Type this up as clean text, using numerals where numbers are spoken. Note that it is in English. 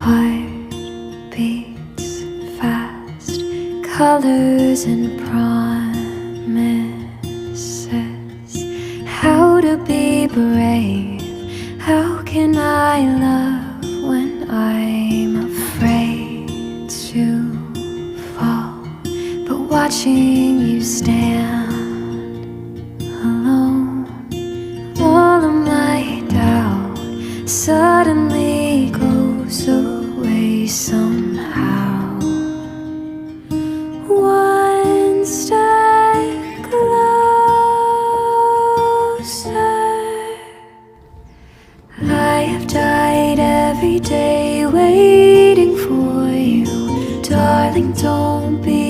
heart beats fast, colors and promises. How to be brave, how can I love when I'm afraid to fall? But watching you stand alone, all of my doubt suddenly goes away somehow. One step closer. I have died every day waiting for you. Darling, don't be